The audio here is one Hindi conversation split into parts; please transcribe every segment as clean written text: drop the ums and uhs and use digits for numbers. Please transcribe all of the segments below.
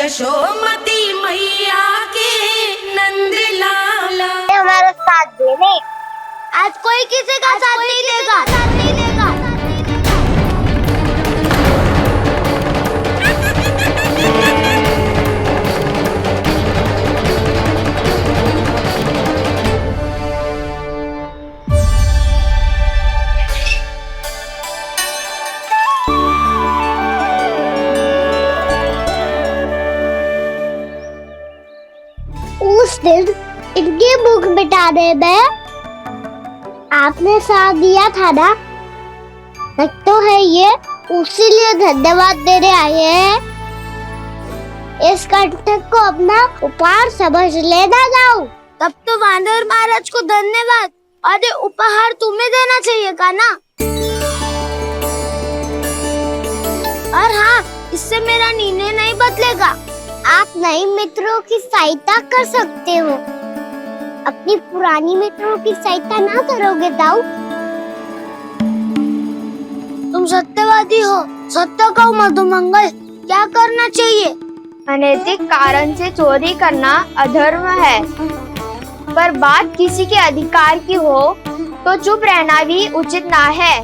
यशोमती मैया के नंद लाला। हमारा साथ देने आज कोई किसी का साथ नहीं देगा। उस दिन इनकी भूख मिटाने में आपने साथ दिया था ना, तो है ये उसी लिए धन्यवाद देने आए हैं। इस कंटक को अपना उपहार समझ लेना जाओ। तब तो वानर महाराज को धन्यवाद और उपहार तुम्हें देना चाहिए का ना। और हाँ, इससे मेरा निर्णय नहीं बदलेगा। आप नए मित्रों की सहायता कर सकते हो, अपनी पुरानी मित्रों की सहायता ना करोगे ताऊ। तुम सत्यवादी हो, सत्य कहो मधुमंगल, क्या करना चाहिए? अनैतिक कारण से चोरी करना अधर्म है, पर बात किसी के अधिकार की हो तो चुप रहना भी उचित ना है।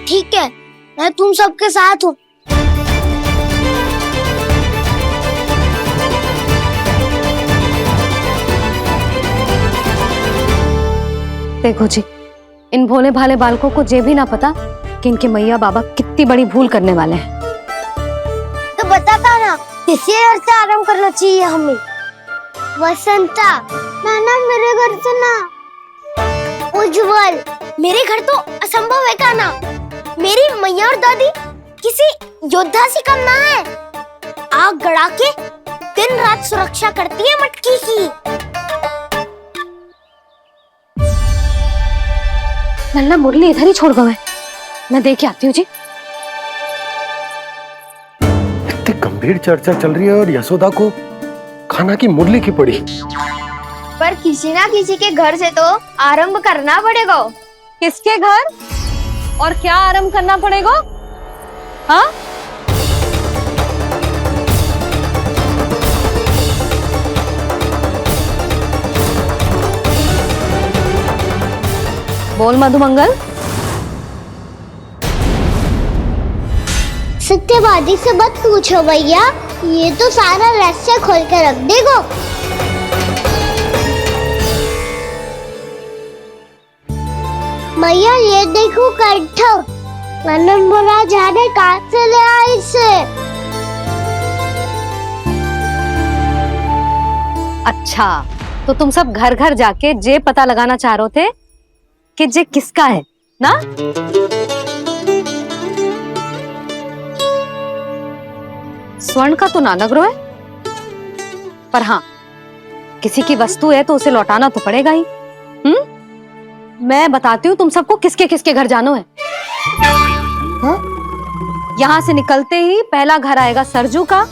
ठीक है, मैं तुम सबके साथ हूँ। देखो जी, इन भोले भाले बालकों को ये भी ना पता कि इनके मैया बाबा कितनी बड़ी भूल करने वाले हैं। तो बताता ना, किसी घर से आराम करना चाहिए हमें। वसंता, नाना मेरे घर से ना। उज्जवल, मेरे घर तो असंभव है का ना। मेरी मैया और दादी किसी योद्धा से कम ना है। आग गड़ा के दिन रात सुरक्षा करती है मटकी की। नन्ना मुरली इधर ही छोड़ गए, मैं देख के आती हूँ जी। इतनी गंभीर चर्चा चल रही है और यशोदा को खाना की मुरली की पड़ी। पर किसी ना किसी के घर से तो आरंभ करना पड़ेगा। किसके घर और क्या आरंभ करना पड़ेगा? हाँ, बोल मधुमंगल। सत्यवादी से मत पूछो भैया, ये तो सारा रहस्य खोल के रख देगो। भैया ये देखो कंठ, आनंद महाराज जाने कहाँ से ले आए इसे। अच्छा, तो तुम सब घर घर जाके जे पता लगाना चाह रहे थे कि जे किसका है ना? स्वर्ण का तो ना लग रहा है, पर हाँ, किसी की वस्तु है तो उसे लौटाना तो पड़ेगा ही। मैं बताती हूँ तुम सबको किसके किसके घर जाना है। यहाँ से निकलते ही पहला घर आएगा सरजू का,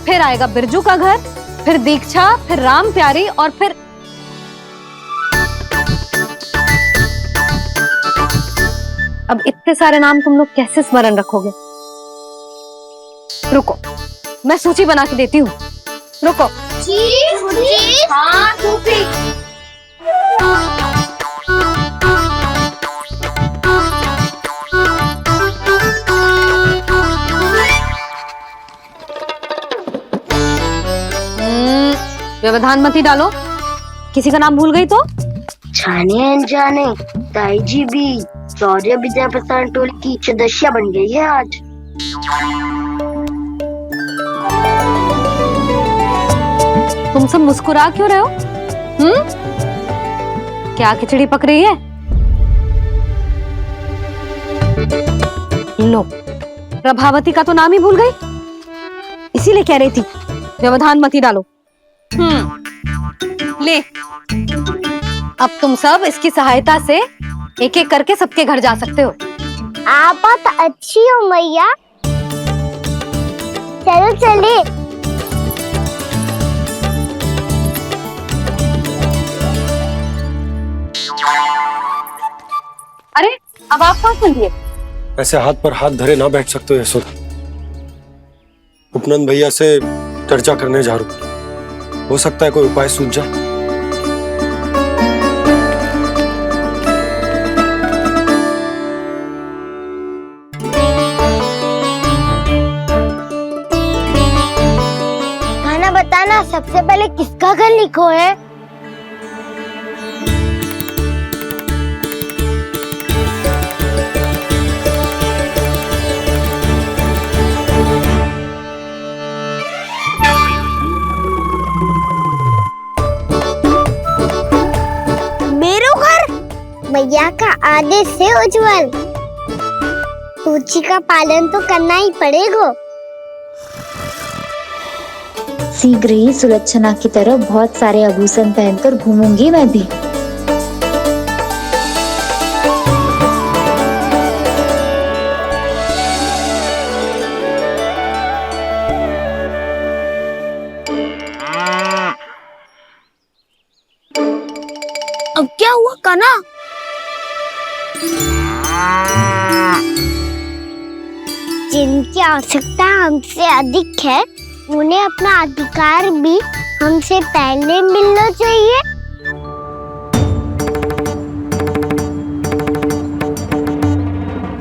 फिर आएगा बिरजू का घर, फिर दीक्षा, फिर राम प्यारी और फिर अब इतने सारे नाम तुम लोग कैसे स्मरण रखोगे? रुको, मैं सूची बना के देती हूँ। रुको। हाँ, व्यवधान मत ही डालो, किसी का नाम भूल गई तो? जाने अनजाने ताई जी भी शौर्य विद्या प्रसारण टोली की सदस्य बन गई है आज। तुम सब मुस्कुरा क्यों रहे हो? क्या खिचड़ी पक रही है? लो, प्रभावती का तो नाम ही भूल गई, इसीलिए कह रही थी व्यवधान मत ही डालो। ले, अब तुम सब इसकी सहायता से एक एक करके सबके घर जा सकते हो। आप बात अच्छी हो मैया, चलो चले। अरे, अब आप कहाँ चलिए? ऐसे हाथ पर हाथ धरे ना बैठ सकते हो यशोदा। उपनंद भैया से चर्चा करने जा रहा हूँ। हो सकता है कोई उपाय सूझ जाए। खाना बताना, सबसे पहले किसका घर लिखो है? भैया का आदेश से उज्जवल, सूची का पालन तो करना ही पड़ेगा। शीघ्र ही सुलक्षणा की तरह बहुत सारे आभूषण पहनकर घूमूंगी मैं भी। अब क्या हुआ कान्हा? जिनकी आवश्यकता हमसे अधिक है, उन्हें अपना अधिकार भी हमसे पहले मिलना चाहिए।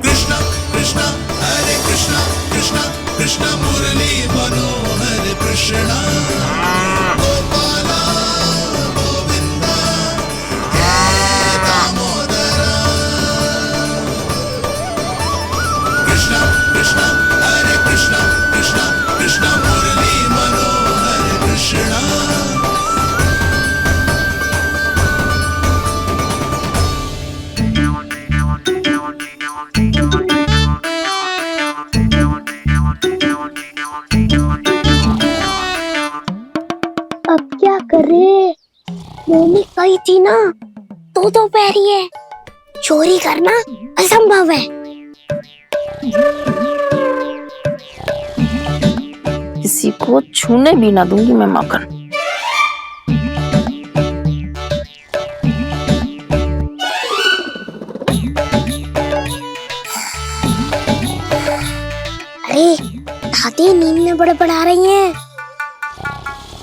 कृष्णा कृष्णा हरे कृष्णा कृष्णा कृष्णा मुरली मनोहर कृष्णा गोपाला गोविंदा हे दामोदरा। कृष्णा कृष्णा हरे कृष्णा कृष्णा कृष्णा मुरली मनोहर कृष्णा। अब क्या करे? मम्मी कही थी ना, दो पैरी है, चोरी करना असंभव है। किसी को छूने भी ना दूंगी मैं माखन। अरे दादी नींद में बड़बड़ा रही हैं,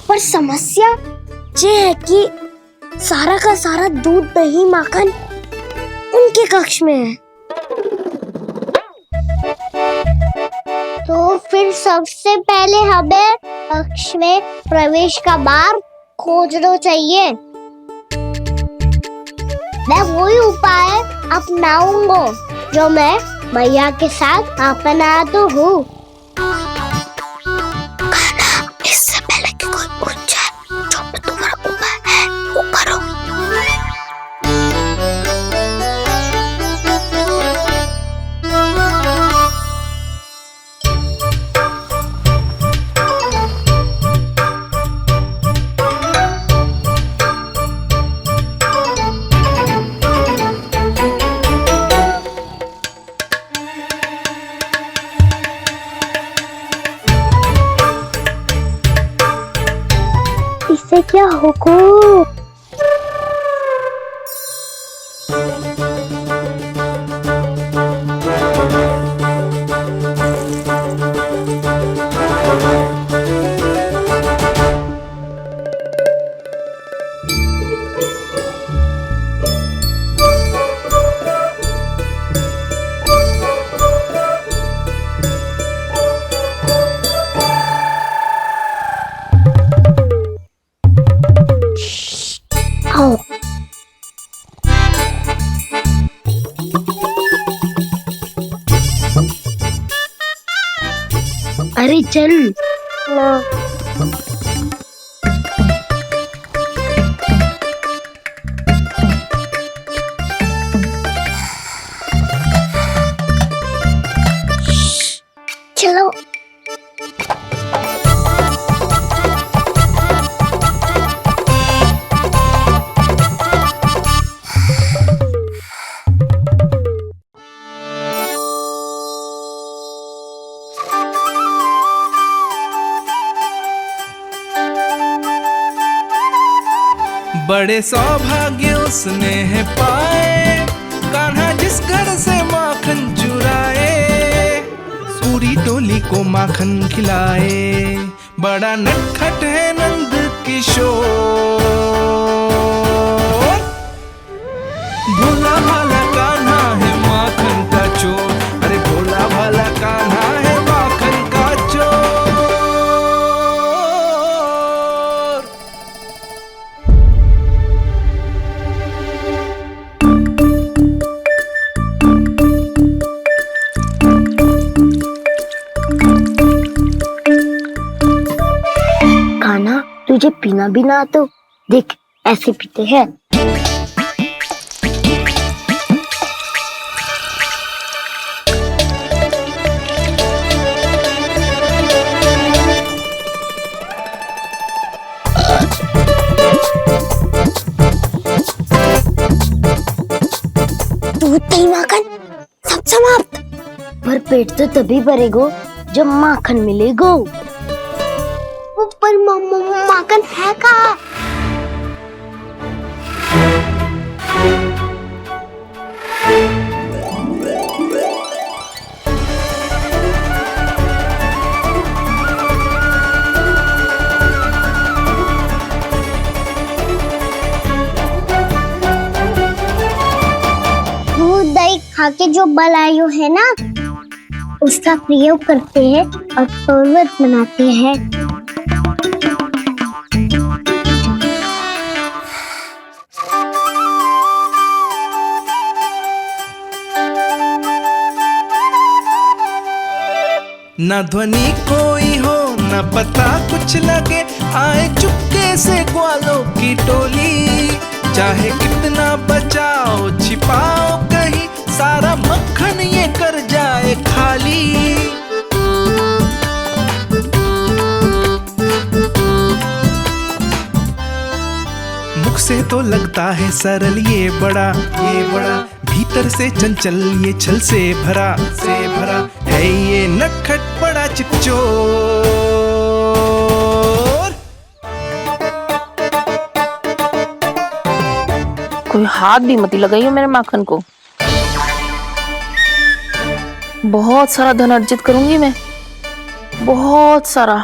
पर समस्या ये है कि सारा का सारा दूध दही माखन उनके कक्ष में है। तो फिर सबसे पहले हमें कक्ष में प्रवेश का मार्ग खोजना चाहिए। मैं वही उपाय अपनाऊंगा जो मैं भैया के साथ अपना तो हूँ। इससे पहले कि कोई पूछ जाए, जो भी तुम्हारा उपाय है वो करो। इससे क्या होगा? आओ। अरे चल ना। चलो। बड़े सौभाग्य उसने है पाए, कान्हा जिस घर से माखन चुराए। पूरी टोली मुरली को माखन खिलाए। बड़ा नटखट है नंद किशोर, भोला भाला कान्हा है माखन का चोर। अरे भोला भाला कान्हा है माखन का चोर। कान्हा, तुझे पीना भी ना तो देख ऐसे पीते हैं। दूध दही माखन सब समाप्त। पर पेट तो तभी भरेगो जब माखन मिलेगो। ऊपर माखन है कहाँ? दूध दही खा के जो बलायु है ना, उसका प्रयोग करते हैं और पर्वत बनाते हैं। न ध्वनि कोई हो न पता कुछ लगे, आए चुपके से ग्वालों की टोली। चाहे कितना बचाओ छिपाओ कहीं, सारा मक्खन ये कर जाए खाली। मुख से तो लगता है सरल ये बड़ा भीतर से चंचल ये छल से भरा है ये नटखट बड़ा चिच्चोर। कोई हाथ भी मत लगाइयो मेरे माखन को। बहुत सारा धन अर्जित करूंगी मैं, बहुत सारा।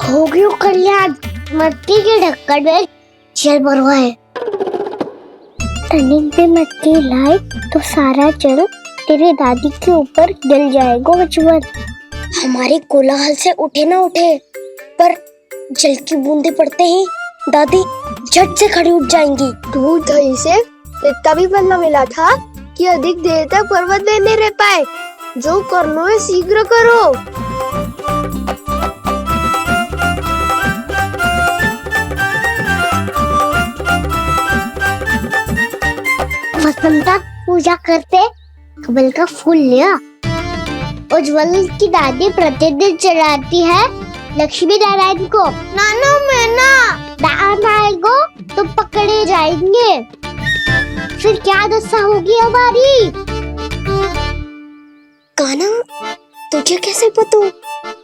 हो गयो कल्याण, मट्टी के ढक्कन में जल भरवा है। तनिक भी मट्टी लाए तो सारा जल तेरे दादी के ऊपर गिर जाएगा बचवन। हमारे कोलाहल से उठे ना उठे, पर जल की बूंदे पड़ते ही दादी झट से खड़ी उठ जाएंगी। दूध दही से इतना भी बदला मिला था कि अधिक देर तक पर्वत में नहीं रह पाए। जो करना है शीघ्र करो। वसंता पूजा करते कमल का फूल लिया। उज्जवल की दादी प्रतिदिन चढ़ाती है लक्ष्मी नारायण को। नाना मैं ना आएगो तो पकड़े जाएंगे। फिर क्या दशा होगी हमारी? कान्हा, तुझे कैसे पता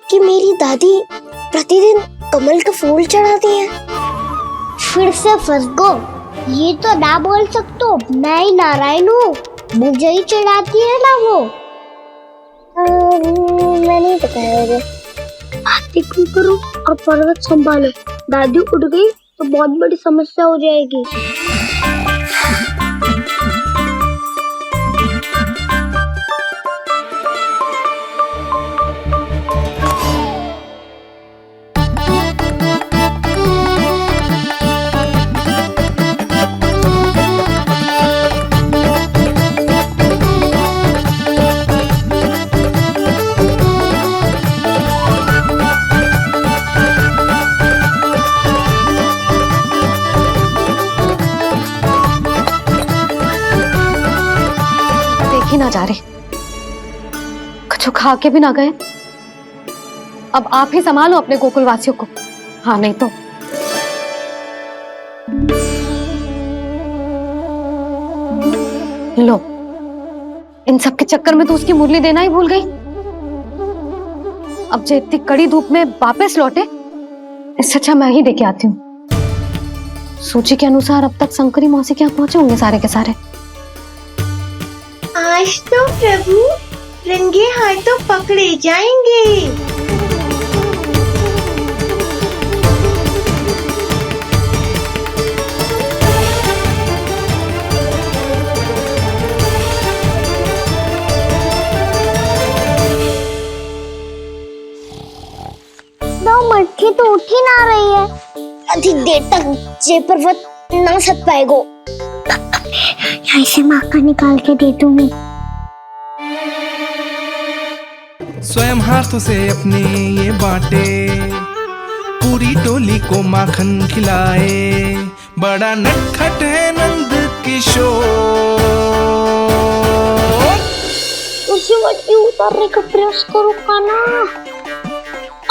कि मेरी दादी प्रतिदिन कमल का फूल चढ़ाती है? फिर से फंस गो। ये तो ना बोल सकतो, मैं ही नारायण हूँ, मुझे ही चढ़ाती है ना वो। मैं नहीं बताया। बातें क्यों करो और पर्वत संभालो। दादी उठ गई तो बहुत बड़ी समस्या हो जाएगी। ना जा रहे, कुछ खा के भी ना गए। अब आप ही संभालो अपने गोकुल वासियों को। हाँ नहीं तो लो, इन सब के चक्कर में तो उसकी मुरली देना ही भूल गई। अब जो इतनी कड़ी धूप में वापस लौटे, इससे अच्छा मैं ही देके आती हूँ। सूची के अनुसार अब तक शंकरी मौसी के यहाँ पहुंचे होंगे सारे के सारे। आज तो प्रभु रंगे हाथों पकड़े जाएंगे। मटकी तो उठ ही ना रही है। अधिक देर तक जे पर्वत ना सक पाएगो। यहाँ से माखन निकाल के दे दूंगी। स्वयं हाथों से अपने ये बांटे, पूरी टोली को माखन खिलाए। बड़ा नटखट है नंद किशोर। उसे मटकी उतारने का प्रयास करो काना।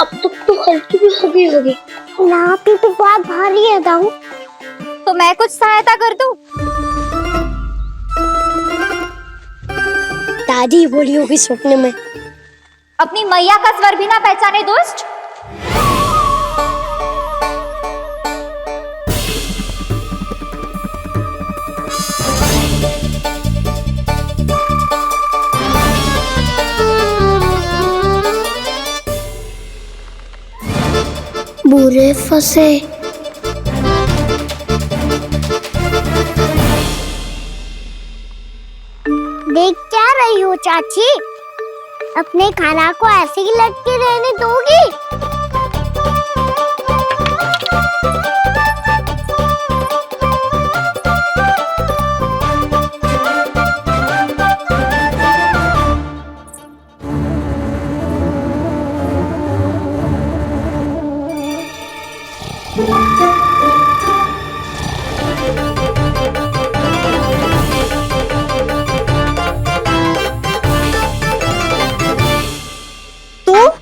अब तक तो हल्की भी हो गई होगी। नापी तो बहुत भारी है दाऊ। तो मैं कुछ सहायता कर दूं? दादी बोली होगी सपने में। अपनी मैया का स्वर भी ना पहचाने दुष्ट। बुरे फंसे। देख क्या रही हो चाची? अपने खाना को ऐसे ही लटके रहने दोगी?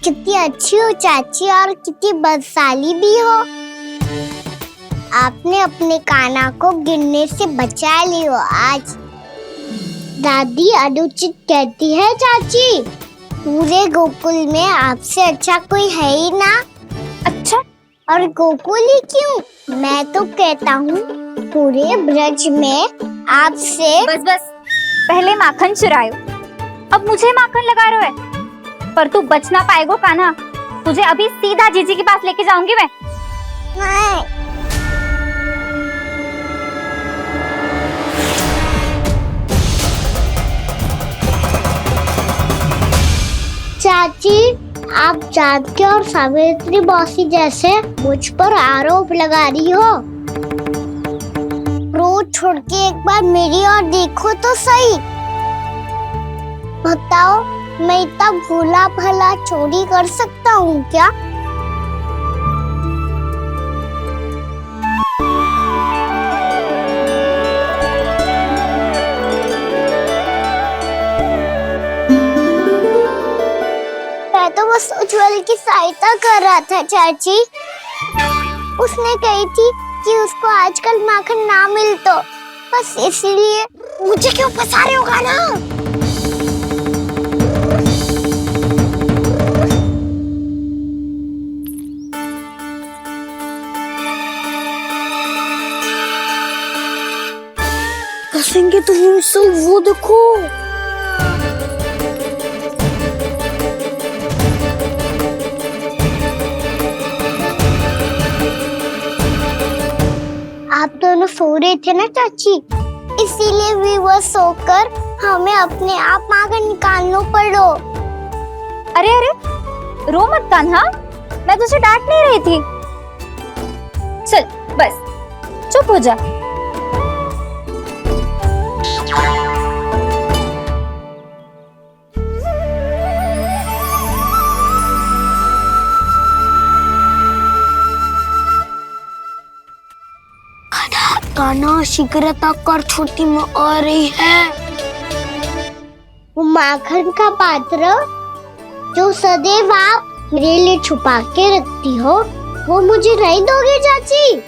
कितनी अच्छी हो चाची और कितनी बदसाली भी हो। आपने अपने काना को गिरने से बचा ली हो आज। दादी अनुचित कहती है चाची, पूरे गोकुल में आपसे अच्छा कोई है ही ना। अच्छा, और गोकुल ही क्यों, मैं तो कहता हूँ पूरे ब्रज में आपसे। बस बस, पहले माखन चुरायो, अब मुझे माखन लगा रहे हो। पर तू बच ना पाएगो कान्हा। तुझे अभी सीधा जीजी के पास लेके जाऊंगी मैं। नहीं। चाची, आप जानकी और सावित्री मौसी जैसे मुझ पर आरोप लगा रही हो। रोज छोड़ के एक बार मेरी ओर देखो तो सही। बताओ, मैं इतना भोला भला चोरी कर सकता हूँ क्या? मैं तो बस उज्जवल की सहायता कर रहा था चाची। उसने कही थी कि उसको आजकल माखन ना मिल तो बस इसलिए। मुझे क्यों फंसा रहे हो ना? कसेंगे तो मुझसे, वो देखो। आप दोनों सो रहे थे ना चाची, इसीलिए विवश सोकर हमें अपने आप माखन निकालना पड़ो। अरे अरे, रो मत कान्हा, मैं तुझे डांट नहीं रही थी। चल बस चुप हो जा। कान्हा शीघ्रता कर, छोटी में आ रही है। वो माखन का पात्र जो सदैव आप मेरे लिए छुपा के रखती हो, वो मुझे नहीं दोगे चाची?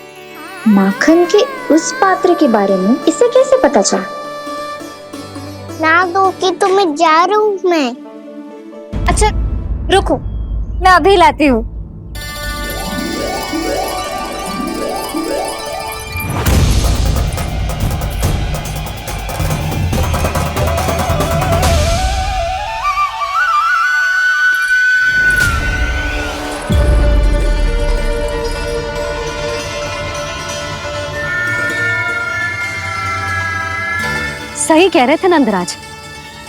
माखन के उस पात्र के बारे में इसे कैसे पता चला? ना दोगे तो मैं जा रहा हूँ मैं। अच्छा रुको, मैं अभी लाती हूँ। सही कह रहे थे नंदराज,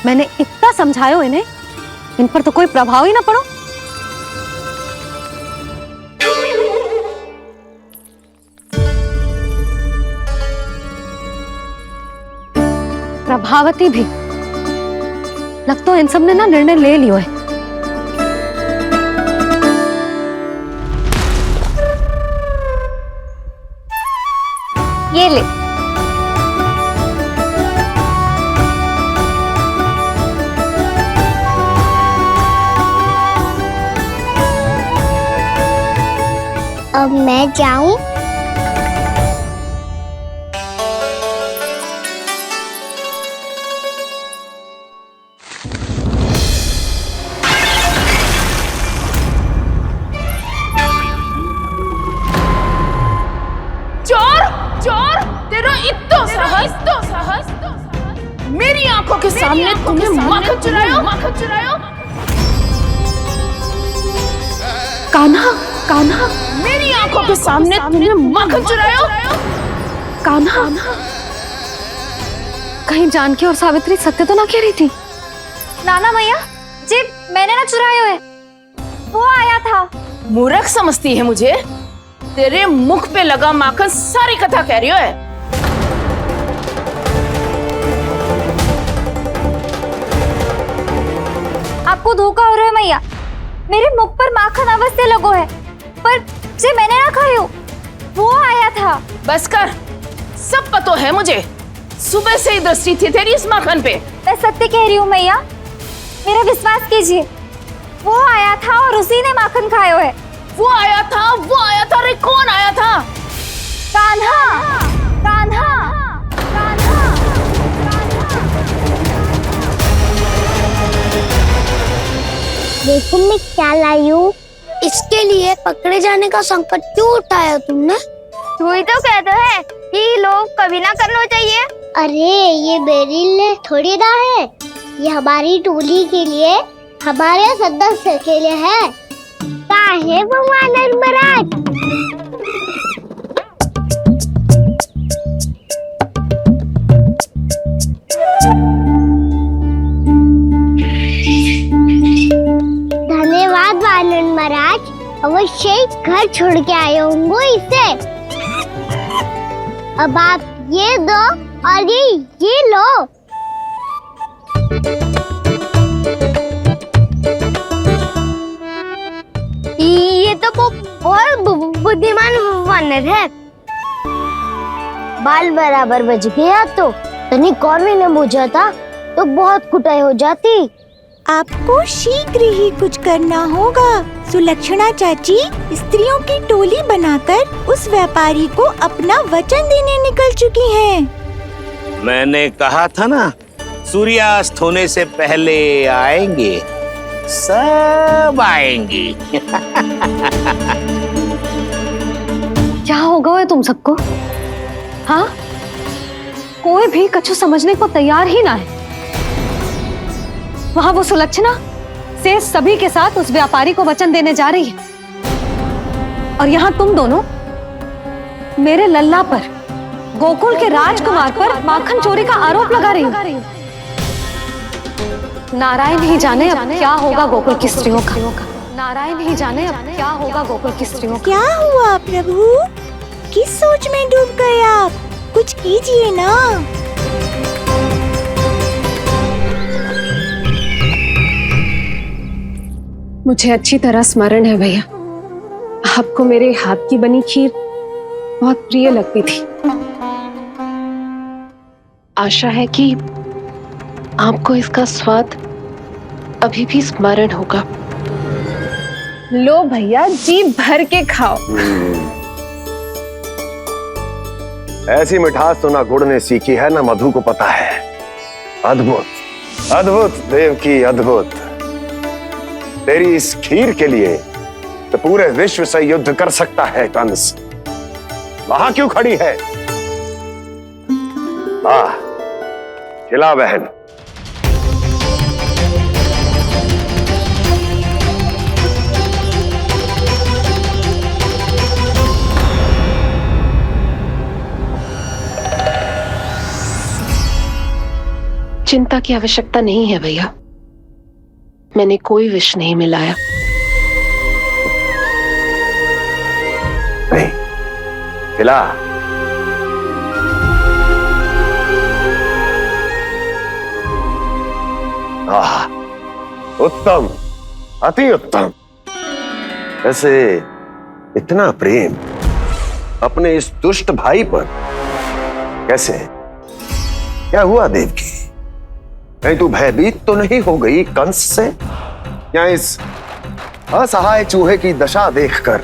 मैंने इतना समझायो इन्हें, इन पर तो कोई प्रभाव ही ना पड़ो। प्रभावती भी लगता है इन सब ने ना निर्णय ले लियो है। ये ले। अब मैं जाऊं? चोर चोर, तेरा इतना साहस, मेरी आंखों के सामने तुमने माखन चुरायो। कान्हा, कान्हा, मेरी आंखों के सामने तुमने माखन चुरायो। कान्हा, कहीं जानकी और सावित्री सत्य तो ना कह रही थी? नाना मैया जी, मैंने ना चुरायो है, वो आया था। मूर्ख समझती है मुझे? तेरे मुख पे लगा माखन सारी कथा कह रही है। आपको धोखा हो रहा है मैया, मेरे मुख पर माखन अवश्य लगो है, पर जे मैंने ना खायो, वो आया था। बस कर, सब पता है मुझे, सुबह से ही दृष्टि थी तेरी इस माखन पे। मैं सत्य कह रही हूँ मैया, मेरा विश्वास कीजिए, वो आया था और उसी ने माखन खायो है। वो आया था, अरे कौन आया था? कान्हा, कान्हा, कान्हा। देखो मैं क्या लाई हूँ। इसके लिए पकड़े जाने का संकट क्यों उठाया तुमने? तू ही तो कहता है कि लोग कभी ना करना चाहिए। अरे ये मेरे लिए थोड़ी ना है, ये हमारी टोली के लिए, हमारे सदस्य के लिए है। काहे भगवान महाराज? धन्यवाद वानर महाराज, अवश्य ही घर छोड़ के आए होंगे इसे। अब आप ये दो और ये लो। ये तो बहुत बुद्धिमान वानर है। बाल बराबर बज गया तो तनिक और भी न बुझा था तो बहुत कुटाई हो जाती। आपको शीघ्र ही कुछ करना होगा। सुलक्षणा चाची स्त्रियों की टोली बनाकर उस व्यापारी को अपना वचन देने निकल चुकी हैं। मैंने कहा था ना, सूर्यास्त होने से पहले आएंगे, सब आएंगे। क्या होगा है तुम सबको? हाँ, कोई भी कछु समझने को तैयार ही ना है। वहां वो सुलक्षणा से सभी के साथ उस व्यापारी को वचन देने जा रही है, और यहाँ तुम दोनों मेरे लल्ला पर, गोकुल के राजकुमार पर माखन चोरी का आरोप लगा रही हो। नारायण ही जाने अब क्या होगा गोकुल की स्त्रियों का। नारायण ही जाने अब क्या होगा गोकुल की स्त्रियों का। क्या हुआ प्रभु? किस सोच में डूब गए आप? कुछ कीजिए ना। मुझे अच्छी तरह स्मरण है भैया, आपको मेरे हाथ की बनी खीर बहुत प्रिय लगती थी। आशा है कि आपको इसका स्वाद अभी भी स्मरण होगा। लो भैया, जी भर के खाओ। ऐसी मिठास तो ना गुड़ ने सीखी है ना मधु को पता है। अद्भुत, अद्भुत देवकी, अद्भुत। तेरी इस खीर के लिए तो पूरे विश्व से युद्ध कर सकता है कंस। वहां क्यों खड़ी है? वाह, खिला बहन। चिंता की आवश्यकता नहीं है भैया, मैंने कोई विष नहीं मिलाया। नहीं, खिला। आह, उत्तम, अति उत्तम। ऐसे इतना प्रेम अपने इस दुष्ट भाई पर कैसे? क्या हुआ देवकी? कहीं तू भयभीत तो नहीं हो गई कंस से? या इस असहाय चूहे की दशा देखकर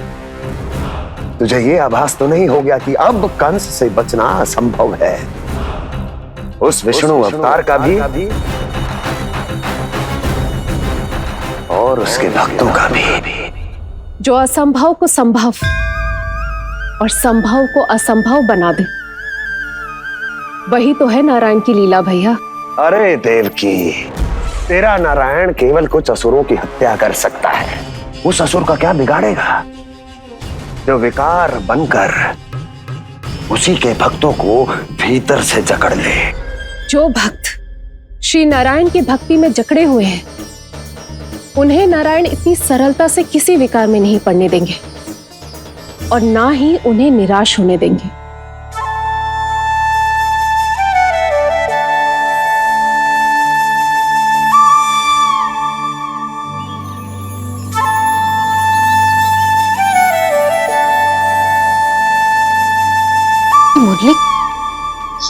तुझे ये आभास तो नहीं हो गया कि अब कंस से बचना असंभव है? उस विष्णु अवतार का भी और उसके भक्तों का भी। जो असंभव को संभव और संभव को असंभव बना दे, वही तो है नारायण की लीला भैया। अरे देवकी, तेरा नारायण केवल कुछ असुरों की हत्या कर सकता है। उस असुर का क्या बिगाड़ेगा जो विकार बनकर उसी के भक्तों को भीतर से जकड़ ले। जो भक्त श्री नारायण की भक्ति में जकड़े हुए हैं, उन्हें नारायण इतनी सरलता से किसी विकार में नहीं पड़ने देंगे और ना ही उन्हें निराश होने देंगे।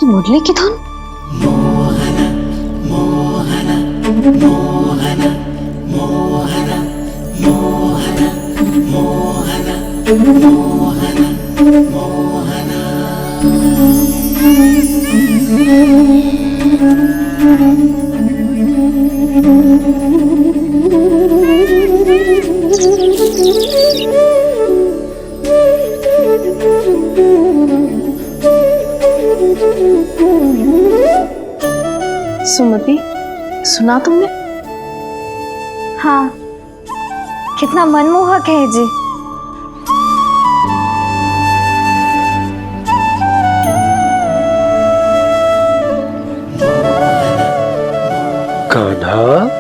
मुरली की धुन। सुमति, सुना तुमने? हाँ, कितना मनमोहक है जी। कान्हा,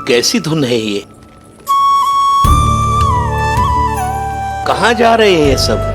कैसी धुन है ये? कहाँ जा रहे हैं ये सब?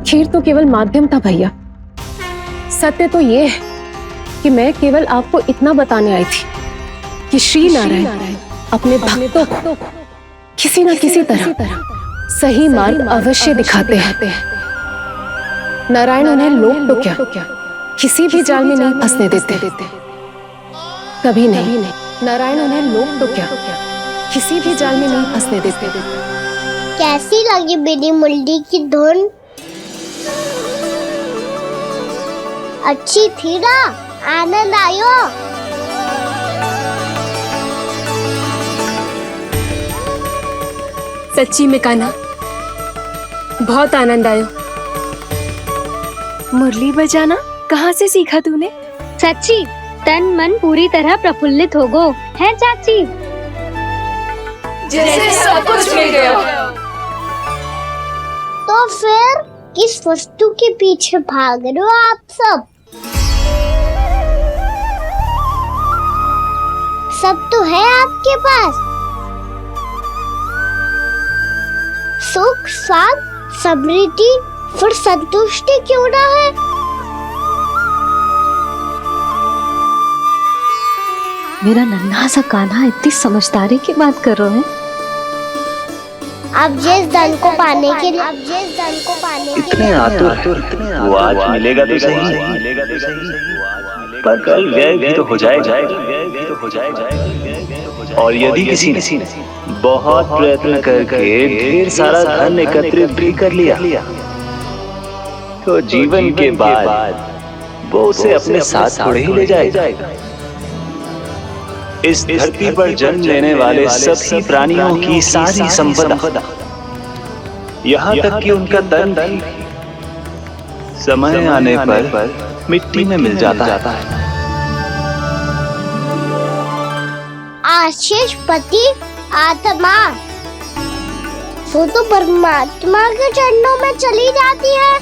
खीर तो केवल माध्यम था भैया। सत्य तो ये है कि मैं केवल आपको इतना बताने आई थी कि श्री नारायण अपने भक्तों को किसी न किसी तरह सही मार्ग अवश्य दिखाते हैं। नारायण उन्हें लोग तो क्या किसी भी जाल में नहीं फंसने देते। कभी नहीं। नारायण उन्हें लोग तो क्या किसी भी जाल में नहीं फंसने देते। कैसी लगी मेरी मुंडी की धुन? अच्छी थी ना? आनंद आयो? सच्ची में कान्हा, बहुत आनंद आयो। मुरली बजाना कहाँ से सीखा तूने? सच्ची तन मन पूरी तरह प्रफुल्लित हो गो है चाची। जैसे सब कुछ मिल गया। तो फिर किस वस्तु के पीछे भाग रहे हो आप सब? सब तो है आपके पास। सुख, स्वाद, समृद्धि, फिर संतुष्टि क्यों ना है? मेरा नन्हा सा कान्हा इतनी समझदारी की बात कर रहे हैं। अब जिस धन को पाने के लिए इतने आतुर वो आज मिलेगा तो सही, पर कल व्यय भी तो हो जाएगा। और यदि किसी ने बहुत प्रयत्न करके ढेर सारा धन एकत्रित भी कर लिया, तो जीवन के बाद वो उसे अपने साथ थोड़े ही ले जाएगा। इस धरती पर जन्म लेने वाले सभी प्राणियों की सारी संपदा, यहाँ तक कि उनका तन भी समय आने पर मिट्टी में मिल जाता है। आशीष पति आत्मा वो तो परमात्मा के चरणों में चली जाती है।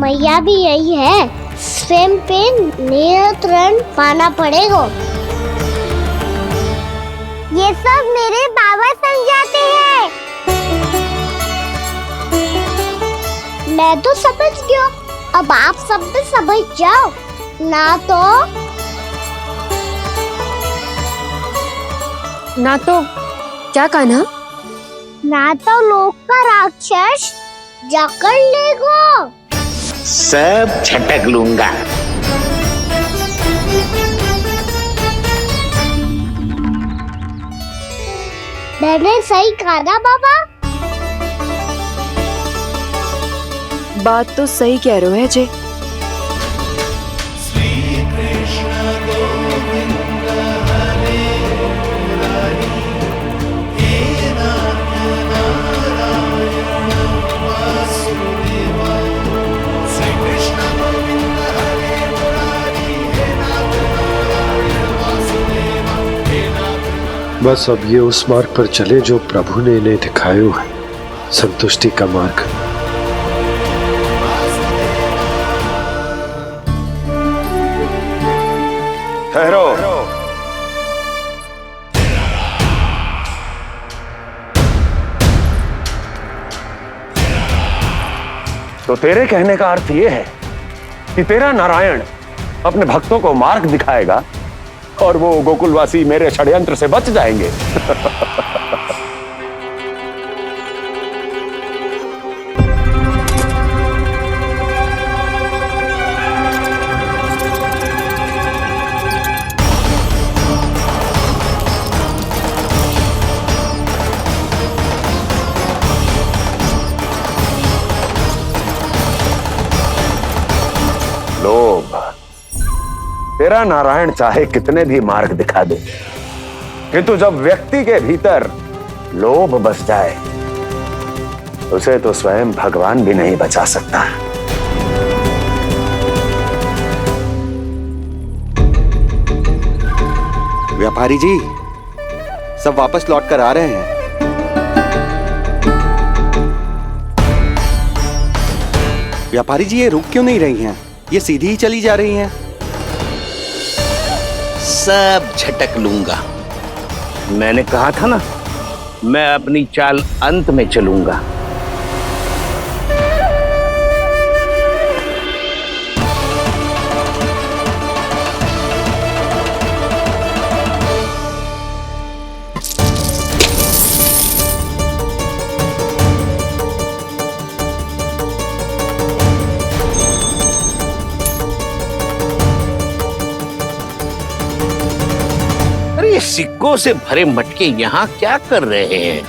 मैया भी यही है, स्वयं पे नियंत्रण पाना पड़ेगा। ये सब मेरे बाबा समझाते हैं। मैं तो समझ गया, अब आप सब भी समझ जाओ ना तो क्या कान्हा? ना तो लोक का राक्षस जकड़ लेगा। सब झटक लूंगा। मैंने सही कहा ना बाबा? बात तो सही कह रहे हो है जय। बस अब ये उस मार्ग पर चले जो प्रभु ने इन्हें दिखाया है, संतुष्टि का मार्ग। ठहरो। तो तेरे कहने का अर्थ यह है कि तेरा नारायण अपने भक्तों को मार्ग दिखाएगा और वो गोकुलवासी मेरे षड्यंत्र से बच जाएंगे। लोभ। तेरा नारायण चाहे कितने भी मार्ग दिखा दे, किंतु जब व्यक्ति के भीतर लोभ बस जाए, उसे तो स्वयं भगवान भी नहीं बचा सकता। व्यापारी जी, सब वापस लौट कर आ रहे हैं। व्यापारी जी, ये रुक क्यों नहीं रही हैं? ये सीधी ही चली जा रही हैं। सब झटक लूंगा। मैंने कहा था ना, मैं अपनी चाल अंत में चलूंगा। सिक्कों से भरे मटके यहाँ क्या कर रहे हैं?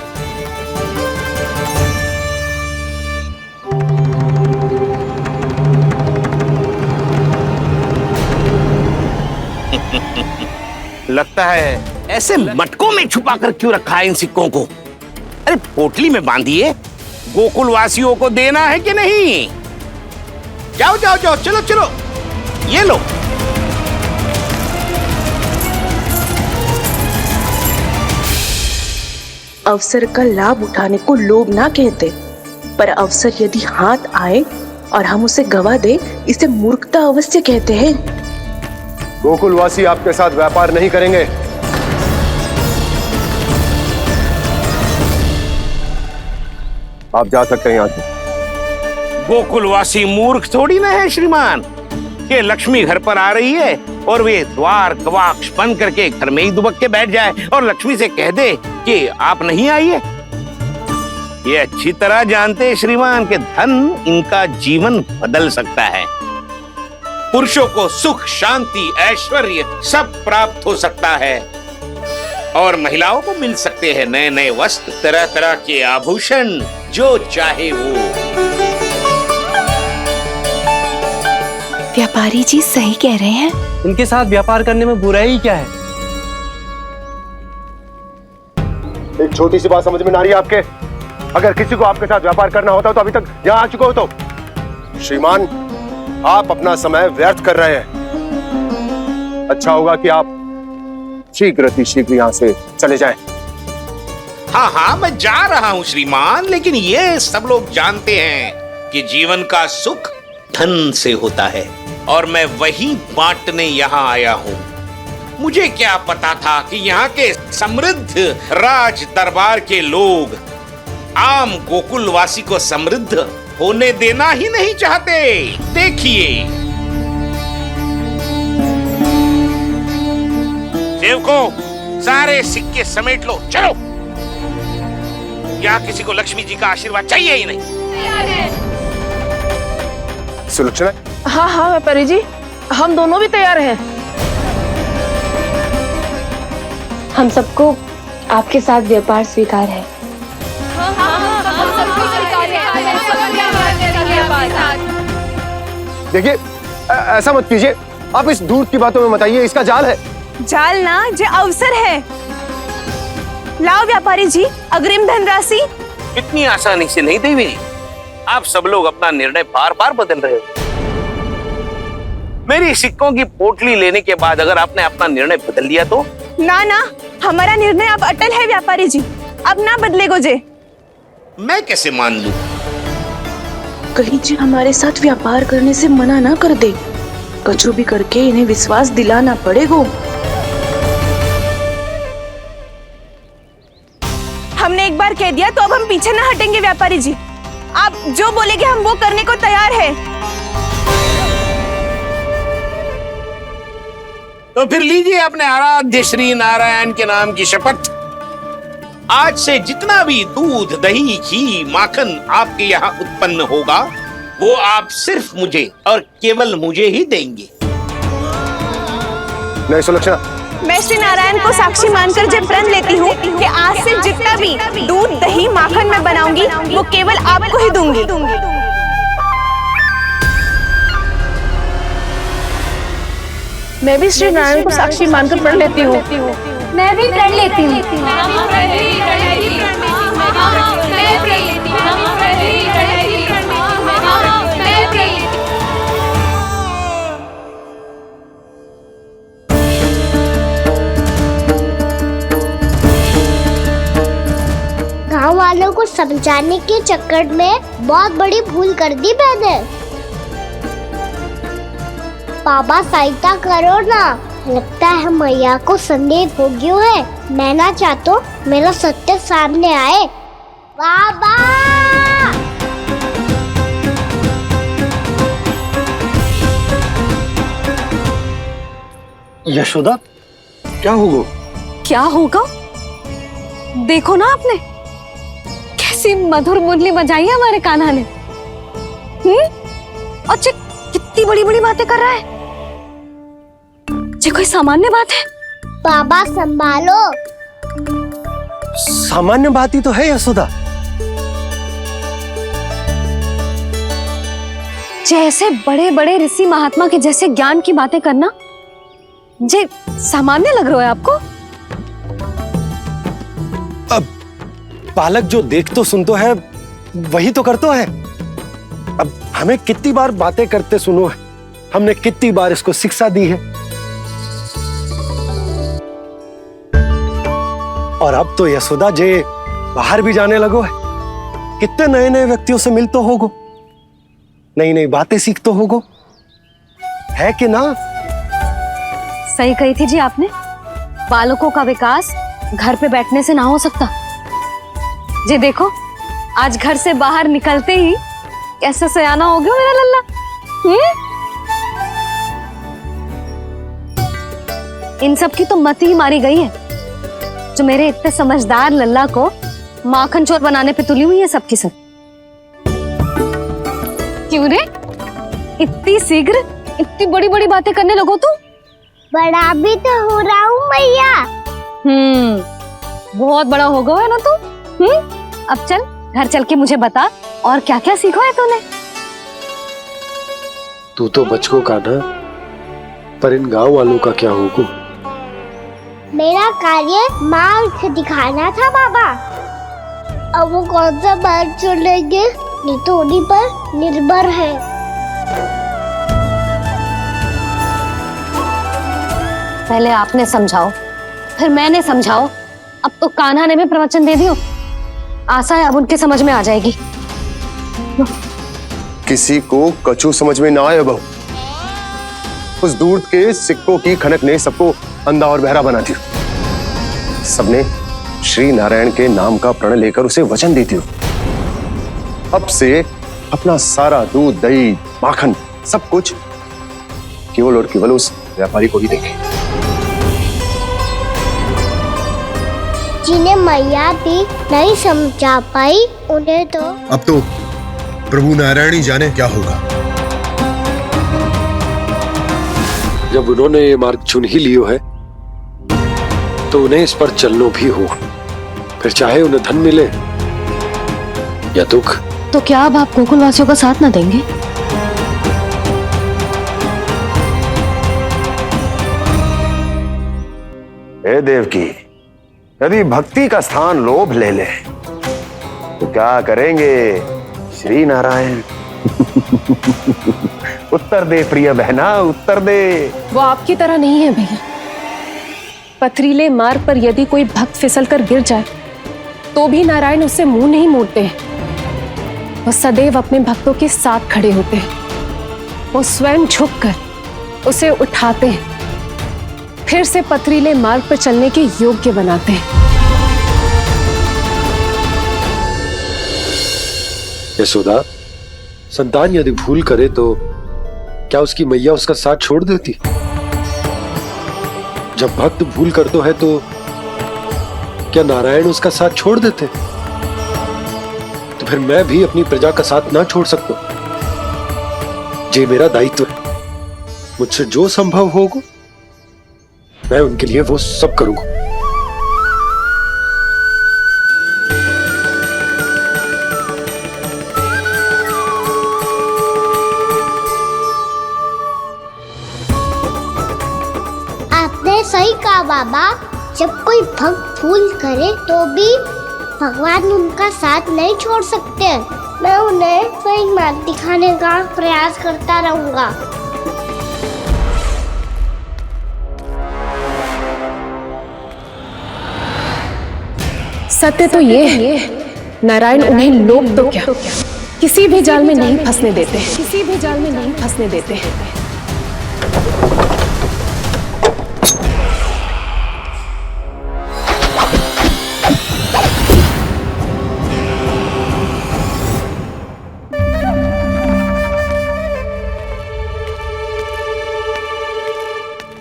लगता है ऐसे मटकों में छुपा कर क्यों रखा है इन सिक्कों को? अरे पोटली में बांधिए, गोकुल वासियों को देना है कि नहीं? जाओ जाओ जाओ, चलो चलो, ये लो। अवसर का लाभ उठाने को लोभ ना कहते, पर अवसर यदि हाथ आए और हम उसे गवा दे, इसे मूर्खता अवश्य कहते हैं। गोकुलवासी आपके साथ व्यापार नहीं करेंगे। आप जा सकते हैं यहाँ से। गोकुलवासी मूर्ख थोड़ी ना है श्रीमान। ये लक्ष्मी घर पर आ रही है और वे द्वार कवाक्ष बंद करके घर में ही दुबक के बैठ जाए और लक्ष्मी से कह दे कि आप नहीं आइए। ये अच्छी तरह जानते हैं श्रीमान कि धन इनका जीवन बदल सकता है। पुरुषों को सुख, शांति, ऐश्वर्य सब प्राप्त हो सकता है और महिलाओं को मिल सकते हैं नए नए वस्त्र, तरह तरह के आभूषण, जो चाहे वो। व्यापारी जी सही कह रहे हैं। उनके साथ व्यापार करने में बुराई क्या है? एक छोटी सी बात समझ में ना रही है आपके? अगर किसी को आपके साथ व्यापार करना होता तो अभी तक यहाँ आ चुके हो। तो श्रीमान, आप अपना समय व्यर्थ कर रहे हैं। अच्छा होगा कि आप शीघ्र यहाँ से चले जाएं। हाँ हाँ, मैं जा रहा हूँ श्रीमान, लेकिन ये सब लोग जानते हैं कि जीवन का सुख धन से होता है और मैं वही बांटने यहाँ आया हूँ। मुझे क्या पता था कि यहाँ के समृद्ध राज दरबार के लोग आम गोकुलवासी को समृद्ध होने देना ही नहीं चाहते। देखिए, सेवकों, सारे सिक्के समेट लो, चलो। यहाँ किसी को लक्ष्मी जी का आशीर्वाद चाहिए ही नहीं। सुलक्षणा? हाँ हाँ व्यापारी जी, हम दोनों भी तैयार हैं। हम सबको आपके साथ व्यापार स्वीकार है। देखिए, ऐसा मत कीजिए। आप इस दूध की बातों में बताइए, इसका जाल है। जाल ना, जे अवसर है। लाओ व्यापारी जी अग्रिम धनराशि। इतनी आसानी से नहीं देवी जी। आप सब लोग अपना निर्णय बार बार बदल रहे हो। मेरी सिक्कों की पोटली लेने के बाद अगर आपने अपना निर्णय बदल लिया तो? ना ना, हमारा निर्णय अब अटल है व्यापारी जी, अब ना बदलेगो जे। मैं कैसे मान लूं? कहीं जी हमारे साथ व्यापार करने से मना ना कर दे। कचू भी करके इन्हें विश्वास दिलाना पड़ेगा। हमने एक बार कह दिया तो अब हम पीछे ना हटेंगे व्यापारी जी। आप जो बोलेंगे हम वो करने को तैयार है। तो फिर लीजिए अपने आराध्य श्री नारायण के नाम की शपथ। आज से जितना भी दूध, दही, घी, माखन आपके यहाँ उत्पन्न होगा वो आप सिर्फ मुझे और केवल मुझे ही देंगे। नहीं सुलक्षणा, मैं श्री नारायण को साक्षी मानकर जब प्रण लेती हूँ कि आज से जितना भी दूध, दही, माखन मैं बनाऊंगी वो केवल आपको ही दूंगी। मैं भी श्री नारायण को साक्षी मानकर प्रण लेती हूँ। मैं भी प्रण लेती हूँ। गाँव वालों को समझाने के चक्कर में बहुत बड़ी भूल कर दी मैंने। बाबा सहायता करो ना, लगता है मैया को संदेह हो गया है। मैं ना चाहता मेरा सत्य सामने आए। बाबा! यशोदा, क्या होगा? क्या होगा? देखो ना आपने कैसी मधुर मुरली बजाई है हमारे कान्हा ने। अच्छा, कितनी बड़ी बड़ी बातें कर रहा है। ये कोई सामान्य बात है? बाबा संभालो। सामान्य बात ही तो है यशोदा। जैसे बड़े बड़े ऋषि महात्मा के जैसे ज्ञान की बातें करना जे सामान्य लग रहा है आपको? अब बालक जो देख तो सुन तो है वही तो कर तो है। अब हमें कितनी बार बातें करते सुनो है, हमने कितनी बार इसको शिक्षा दी है। और अब तो यशोदा जे बाहर भी जाने लगो है, कितने नए नए व्यक्तियों से मिल तो होगो, नई नई बातें सीख तो होगो, है कि ना? सही कही थी जी आपने। बालकों का विकास घर पे बैठने से ना हो सकता। जी देखो, आज घर से बाहर निकलते ही कैसे सयाना हो गया मेरा लल्ला। इन सब की तो मत ही मारी गई है, जो मेरे इतने समझदार लल्ला को माखन चोर बनाने पे तुली हुई है सबकी सब। क्यों रे, इतनी शीघ्र इतनी बड़ी बड़ी बातें करने लगो तू? बड़ा भी तो हो रहा हूँ मैया। बहुत बड़ा हो गया है ना तू। अब चल घर चल के मुझे बता और क्या क्या सीखा है तूने? तू तो बच्चों का ना, पर इन गांव वालों का क्या होगा? मेरा कार्य मार्ग दिखाना था बाबा। अब वो कौन सा मार्ग चुनेंगे ये तो उन्हीं पर निर्भर है। पहले आपने समझाओ, फिर मैंने समझाओ, अब तो कान्हा ने भी प्रवचन दे दियो। आशा है अब उनके समझ में आ जाएगी। किसी को कछु समझ में ना आए बहू। उस दूर के सिक्कों की खनक ने सबको अंधा और बहरा बना दिया। सबने श्री नारायण के नाम का प्रण लेकर उसे वचन देती हो। अब से अपना सारा दूध, दही, माखन सब कुछ केवल और केवल उस व्यापारी को ही देंगे। जिन्हें मैया भी नहीं समझा पाई उन्हें तो अब तो प्रभु नारायण ही जाने क्या होगा। जब उन्होंने ये मार्ग चुन ही लियो है तो उन्हें इस पर चलना भी हो, फिर चाहे उन्हें धन मिले या दुख। तो क्या अब आप गोकुलवासियों का साथ ना देंगे? हे देवकी, यदि भक्ति का स्थान लोभ ले ले तो क्या करेंगे श्री नारायण? उत्तर दे प्रिय बहना, उत्तर दे। वो आपकी तरह नहीं है भैया। पथरीले मार्ग पर यदि कोई भक्त फिसल कर गिर जाए तो भी नारायण उससे मुंह नहीं मोड़ते हैं। वो सदैव अपने भक्तों के साथ खड़े होते हैं। वो स्वयं झुककर उसे उठाते हैं, फिर से पथरीले मार्ग पर चलने के योग्य बनाते हैं। यशोदा, संतान यदि भूल करे तो क्या उसकी मैया उसका साथ छोड़ देती? जब भक्त भूल करते है तो क्या नारायण उसका साथ छोड़ देते? तो फिर मैं भी अपनी प्रजा का साथ ना छोड़ सकता। ये मेरा दायित्व है। मुझसे जो संभव होगा मैं उनके लिए वो सब करूंगा। आपने सही कहा बाबा। जब कोई भक्त भूल करे तो भी भगवान उनका साथ नहीं छोड़ सकते। मैं उन्हें सही मार्ग दिखाने का प्रयास करता रहूंगा। सत्य तो ये है, नारायण उन्हें लोग तो क्या किसी भी जाल में नहीं फंसने देते, किसी भी जाल में नहीं फंसने देते।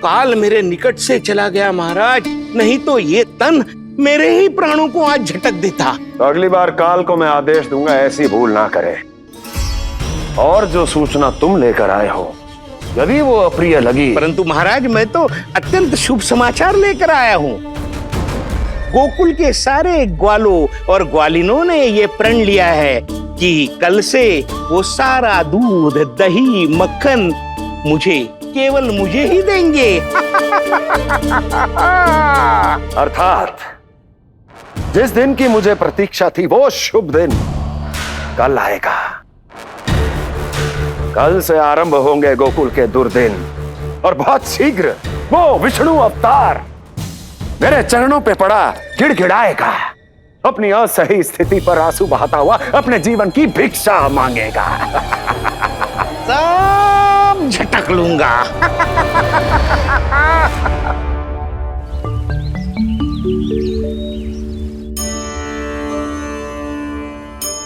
काल मेरे निकट से चला गया महाराज, नहीं तो ये तन मेरे ही प्राणों को आज झटक देता। तो अगली बार काल को मैं आदेश दूंगा ऐसी भूल ना करे। और जो सूचना तुम लेकर आए हो यदि वो अप्रिय लगी, परंतु महाराज मैं तो अत्यंत शुभ समाचार लेकर आया हूँ। गोकुल के सारे ग्वालों और ग्वालिनों ने ये प्रण लिया है कि कल से वो सारा दूध, दही, मक्खन केवल मुझे ही देंगे। अर्थात जिस दिन की मुझे प्रतीक्षा थी वो शुभ दिन कल आएगा। कल से आरंभ होंगे गोकुल के दुर्दिन और बहुत शीघ्र वो विष्णु अवतार मेरे चरणों पे पड़ा गिड़गिड़ाएगा, अपनी असही स्थिति पर आंसू बहाता हुआ अपने जीवन की भिक्षा मांगेगा। सब झटक लूंगा।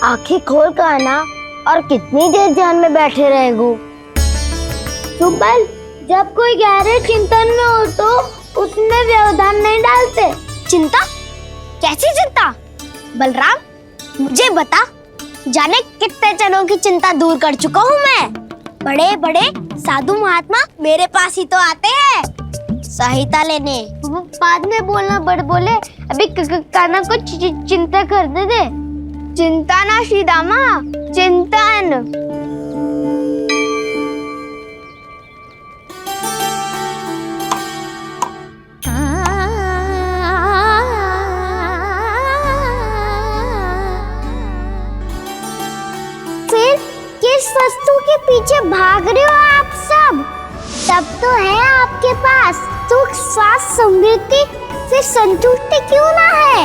आंखें खोल कर आना और कितनी देर ध्यान में बैठे रहेगो? सुबह जब कोई गहरे चिंतन में हो तो उसमें व्यवधान नहीं डालते। चिंता? कैसी चिंता? बलराम मुझे बता, जाने कितने जनों की चिंता दूर कर चुका हूँ मैं। बड़े बड़े साधु महात्मा मेरे पास ही तो आते हैं सहायता लेने। बाद में बोलना बड़ बोले, अभी काना को चिंता करने दे। चिंता ना श्रीदामा, चिंतन। फिर किस वस्तु के पीछे भाग रहे हो आप सब? सब तो है आपके पास, सुख, स्वास्थ्य, समृद्धि से संतुष्टि क्यों ना है?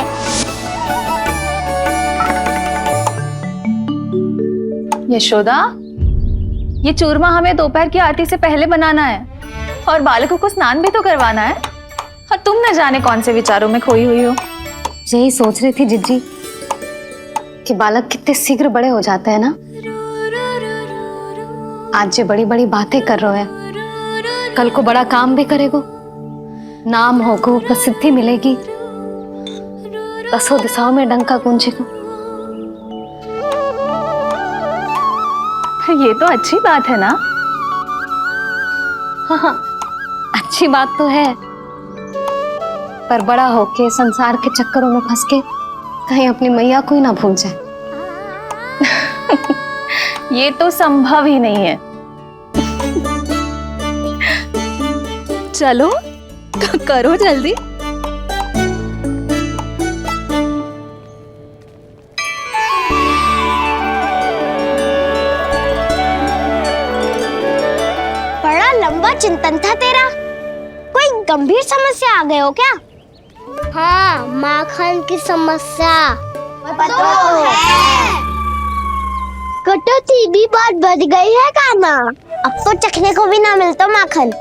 यशोदा, ये चूरमा हमें दोपहर की आरती से पहले बनाना है और बालकों को स्नान भी तो करवाना है, और तुम न जाने कौन से विचारों में खोई हुई हो। यही सोच रही थी जिज्जी कि बालक कितने शीघ्र बड़े हो जाते हैं ना। आज जो बड़ी बड़ी बातें कर रहे हैं, कल को बड़ा काम भी करेगो, नाम होगो, प्रसिद्धि मिलेगी, दसों दिशाओं में डंका गूंजेगा। ये तो अच्छी बात है ना? हाँ, अच्छी बात तो है, पर बड़ा होके संसार के चक्करों में फंस के कहीं अपनी मैया को ही ना भूल जाए। ये तो संभव ही नहीं है। चलो करो जल्दी। बड़ा लंबा चिंतन था तेरा। कोई गंभीर समस्या आ गए हो क्या? हाँ, माखन की समस्या तो है। कटौती भी बहुत बढ़ गई है काना। अब तो चखने को भी ना मिलता माखन।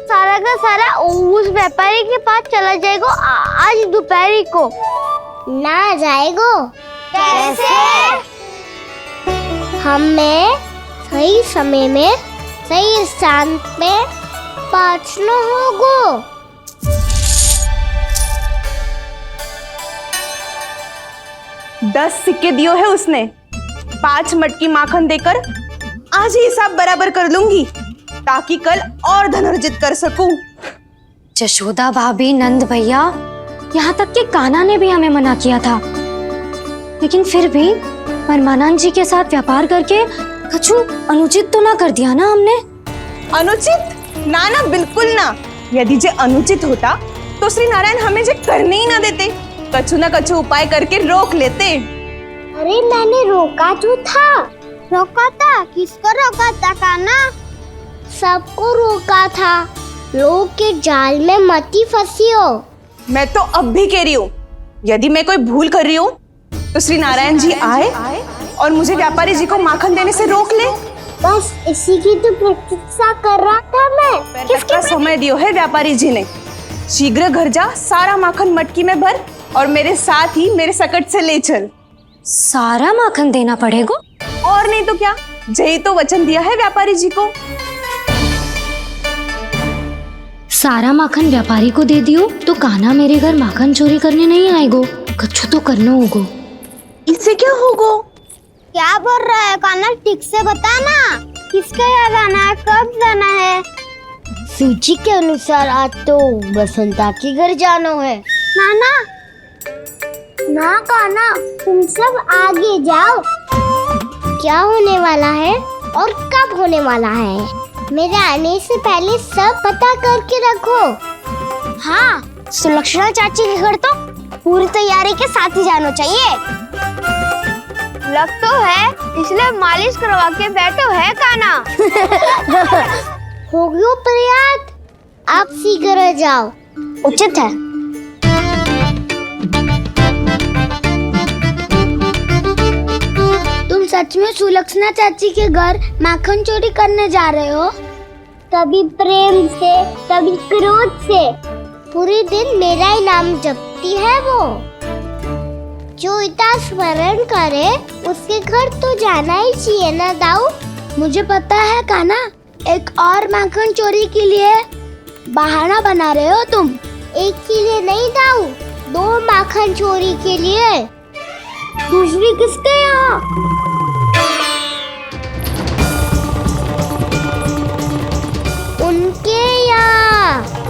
सारा का सारा उस व्यापारी के पास चला जाएगा आज दोपहर को। ना जाएगो? कैसे? हमें सही समय में सही स्थान पे पहुंचना होगा। 10 सिक्के दियो है उसने, 5 मटकी माखन देकर आज ही हिसाब बराबर कर लूंगी ताकि कल और धन अर्जित कर सकूं। जशोदा भाभी, नंद भैया, यहाँ तक कि कान्हा ने भी हमें मना किया था, लेकिन फिर भी परमानंद जी के साथ व्यापार करके कछु अनुचित तो ना कर दिया ना हमने? अनुचित? ना ना, बिल्कुल ना। यदि जे अनुचित होता तो श्री नारायण हमें जे करने ही ना देते, कछु ना कछु उपाय करके रोक लेते। अरे मैंने रोका तो था। रोका था? किसको रोका था कान्हा? सबको रोका था। लोग के जाल में मत ही फंसी हो। मैं तो अब भी कह रही हूँ, यदि मैं कोई भूल कर रही हूँ तो श्री नारायण जी आए और मुझे व्यापारी जी को माखन देने से रोक ले। बस इसी की तो प्रतीक्षा कर रहा था मैं। किसका समय दियो है व्यापारी जी ने? शीघ्र घर जा, सारा माखन मटकी में भर और मेरे साथ ही मेरे सकट से ले चल। सारा माखन देना पड़ेगा? और नहीं तो क्या, यही तो वचन दिया है व्यापारी जी को। सारा माखन व्यापारी को दे दियो तो कान्हा मेरे घर माखन चोरी करने नहीं आएगो, कछु तो करना होगो। इससे क्या होगो? क्या बोल रहा है कान्हा? ठीक से बता ना। किसका याद आना है? कब जाना है? सूची के अनुसार आज तो बसंता के घर जाना है। नाना ना काना, तुम सब आगे जाओ। क्या होने वाला है और कब होने वाला है, मेरे आने से पहले सब पता करके रखो। हाँ, सुलक्षणा चाची के घर तो पूरी तैयारी के साथ ही जाना चाहिए। लग तो है, इसलिए मालिश करवा के बैठो है काना। हो गयो प्रयास, आप शीघ्र जाओ। उचित है। तुम सच में सुलक्षणा चाची के घर माखन चोरी करने जा रहे हो? कभी प्रेम से, कभी क्रोध से, पूरे दिन मेरा ही नाम जपती है वो। जो इतना स्मरण करे उसके घर तो जाना ही चाहिए ना दाऊ। मुझे पता है काना, एक और माखन चोरी के लिए बहाना बना रहे हो तुम। एक के लिए नहीं दाऊ, 2 माखन चोरी के लिए। दूसरी किसके यहाँ? उनके यहाँ।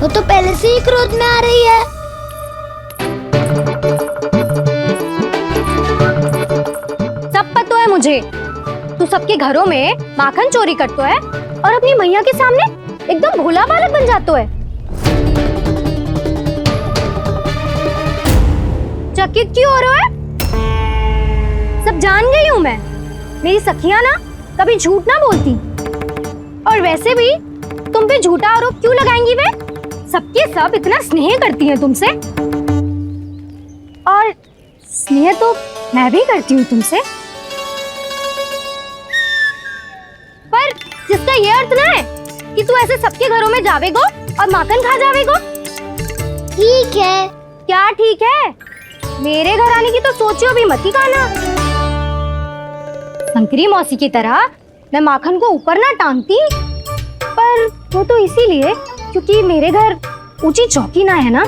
वो तो पहले से ही क्रोध में आ रही है। सब पता है मुझे, तू सबके घरों में माखन चोरी करतो है और अपनी मैया के सामने एकदम भोला बालक बन जातो है। चकित क्यों हो रहे हो? सब जान गई हूँ मैं, मेरी सखियां ना कभी झूठ ना बोलती। और वैसे भी तुम पे झूठा आरोप क्यों लगाएंगी वे? सबके सब इतना स्नेह करती हैं तुमसे, और स्नेह तो मैं भी करती हूँ तुमसे। पर जिसका ये अर्थ ना है कि तू ऐसे सबके घरों में जावेगो और माखन खा जावेगो। ठीक है। क्या ठीक है? मेरे घर आने की तो सोचियो भी मत ही काना। शंकरी मौसी की तरह मैं माखन को ऊपर ना टांगती, पर वो तो इसीलिए क्योंकि मेरे घर ऊंची चौकी ना है ना,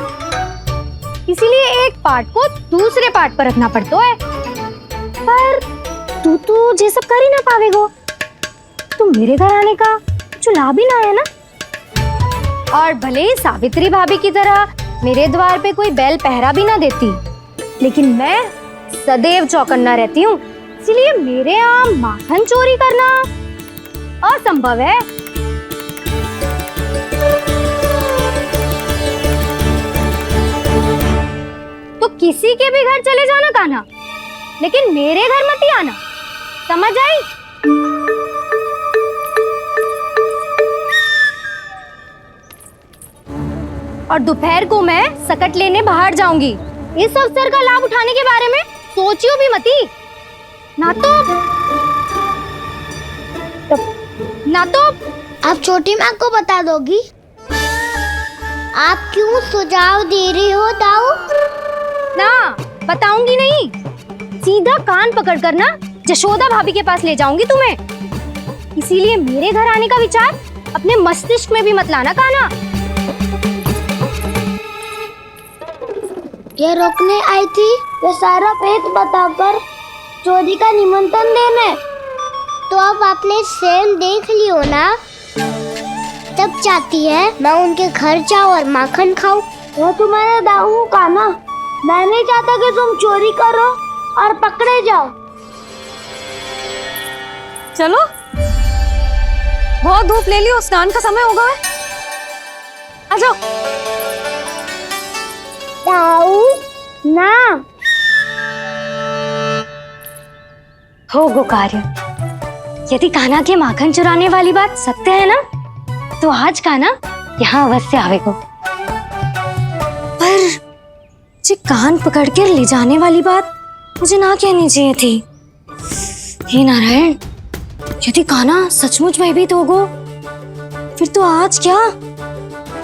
इसीलिए एक पार्ट को दूसरे पार्ट पर रखना पड़ता है। पर तू तो ये सब कर ही ना पावेगो, तो मेरे घर आने का कुछ लाभ ही ना है ना। और भले ही सावित्री भाभी की तरह मेरे द्वार पे कोई बैल पहरा भी ना देती, लेकिन मैं सदैव चौकन्ना रहती हूँ, इसलिए मेरे यहाँ माखन चोरी करना असंभव है। तो किसी के भी घर चले जाना कान्हा, लेकिन मेरे घर मत ही आना, समझ आई? और दोपहर को मैं सकट लेने बाहर जाऊंगी। इस अवसर का लाभ उठाने के बारे में सोचियो भी मती, ना तो आप छोटी माँ को बता दोगी? आप क्यों सुझाव दे रही हो दाऊ? ना, बताऊंगी नहीं, सीधा कान पकड़ कर ना जशोदा भाभी के पास ले जाऊंगी तुम्हें। इसीलिए मेरे घर आने का विचार अपने मस्तिष्क में भी मत लाना काना। ये रोकने आई थी ये सारा भेद बताकर चोरी का निमंत्रण देने। तो अब आपने स्वयं देख लियो ना, तब चाहती है मैं उनके घर जाऊँ और माखन खाऊं। वो तुम्हारे दाऊ का ना, मैं नहीं चाहता कि तुम चोरी करो और पकड़े जाओ। चलो, बहुत धूप ले लियो, स्नान का समय होगा। आ जाओ। दाऊ ना हो गो कार्य। यदि कान्हा के माखन चुराने वाली बात सत्य है ना, तो आज कान्हा यहाँ अवश्य आवेगो। पर जे कान पकड़ कर ले जाने वाली बात मुझे ना कहनी चाहिए थी। हे नारायण, यदि कान्हा सचमुच भयभीत होगो, फिर तो आज क्या,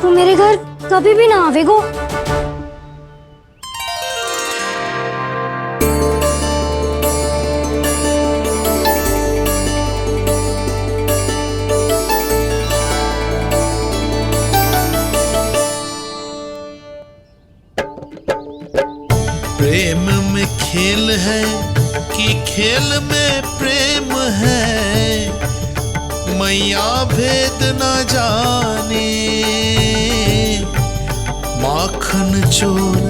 वो मेरे घर कभी भी ना आवेगो। प्रेम में खेल है कि खेल में प्रेम है, मैया भेद न जाने। माखन चोर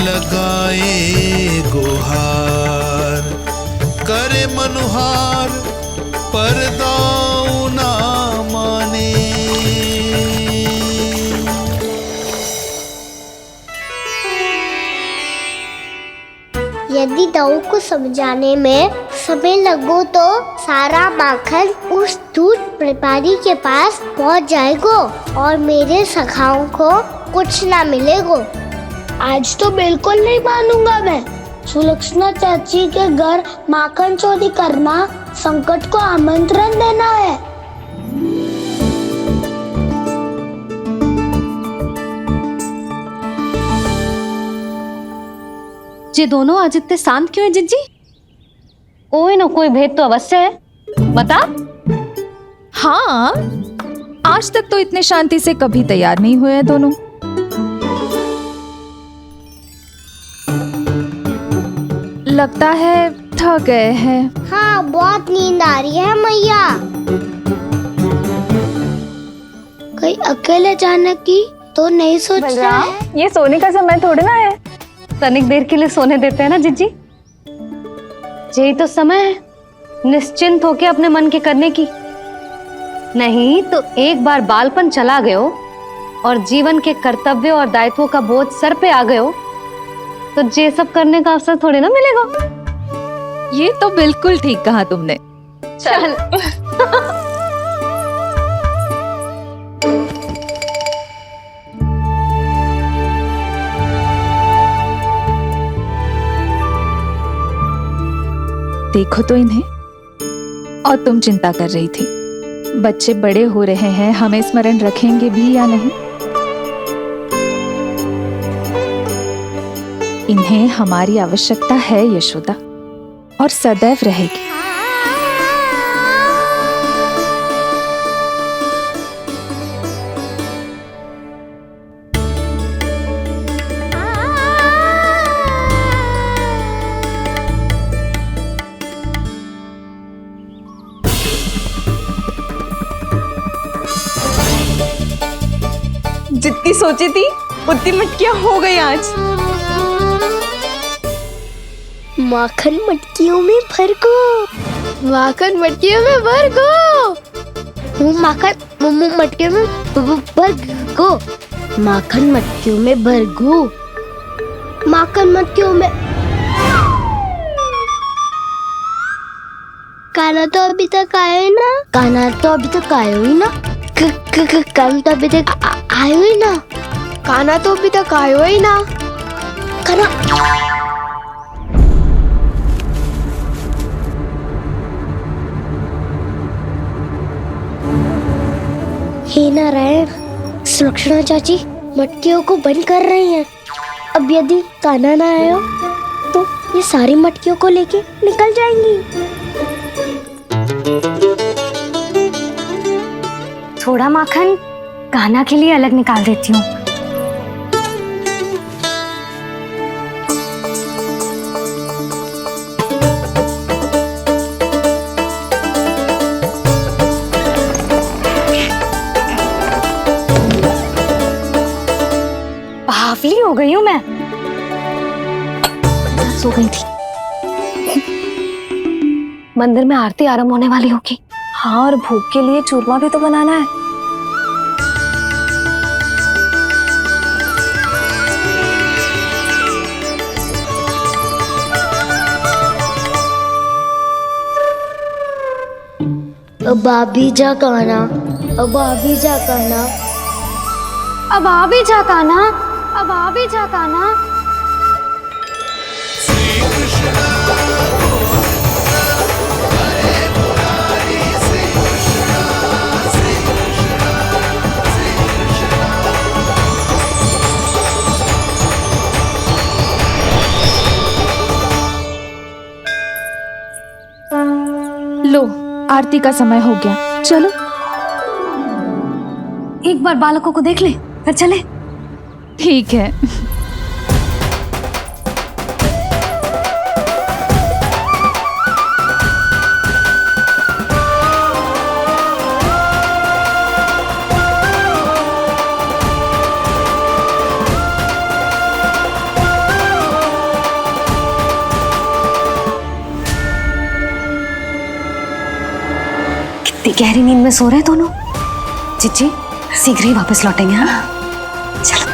लगाए गुहार, करे मनुहार पर दाऊ ना माने। यदि दाऊ को समझाने में समय लगो तो सारा माखन उस दूध व्यापारी के पास पहुंच जाएगा और मेरे सखाओं को कुछ ना मिलेगा। आज तो बिल्कुल नहीं मानूंगा मैं। सुलक्षणा चाची के घर माखन चोरी करना संकट को आमंत्रण देना है। ये दोनों आज इतने शांत क्यों है जिज्जी? कोई ना कोई भेद तो अवश्य है, बता। हाँ, आज तक तो इतने शांति से कभी तैयार नहीं हुए हैं दोनों। लगता है थक गए हैं। हाँ, बहुत नींद आ रही है मैया। कहीं अकेले जाने की तो नहीं सोच रहा है? ये सोने का समय थोड़ी ना है। तनिक देर के लिए सोने देते हैं ना जिज्जी। यही तो समय है निश्चिंत होके अपने मन के करने की। नहीं तो एक बार बालपन चला गयो और जीवन के कर्तव्यों और दायित्वों का बोझ सर पे आ गयो तो ये सब करने का अवसर थोड़ी ना मिलेगा। ये तो बिल्कुल ठीक कहा तुमने। चल देखो तो इन्हें। और तुम चिंता कर रही थी बच्चे बड़े हो रहे हैं, हमें स्मरण रखेंगे भी या नहीं। इन्हें हमारी आवश्यकता है यशोदा, और सदैव रहेगी। जितनी सोची थी उतनी मटकियां हो गई आज। माखन मटकियों में भर गो। माखन मटकियों में भर गो। माखन मटकियों में भर गो। माखन मटकियों में भर गो। माखन मटकियों में। काना तो अभी तक आया ही ना। काना तो अभी तक आया ही ना। काना तो अभी तक आयो ही ना। काना तो अभी तक आयो ही ना। काना हे नारायण, सुलक्षणा चाची मटकियों को बंद कर रही हैं। अब यदि काना ना आया तो ये सारी मटकियों को लेके निकल जाएंगी। थोड़ा माखन कान्हा के लिए अलग निकाल देती हूँ। बावली हो गई हूँ मैं। सो गई थी। मंदिर में आरती आरंभ होने वाली होगी। हाँ, और भूख के लिए चूरमा भी तो बनाना है। अब भाभी जा काना। अब भाभी जा काना। अब आ भी जा कान्हा। अब आ भी जा कान्हा। लो, आरती का समय हो गया, चलो। एक बार बालकों को देख ले फिर चले। ठीक है। गहरी नींद में सो रहे दोनों। जीजी शीघ्र ही वापस लौटेंगे। हाँ चलो।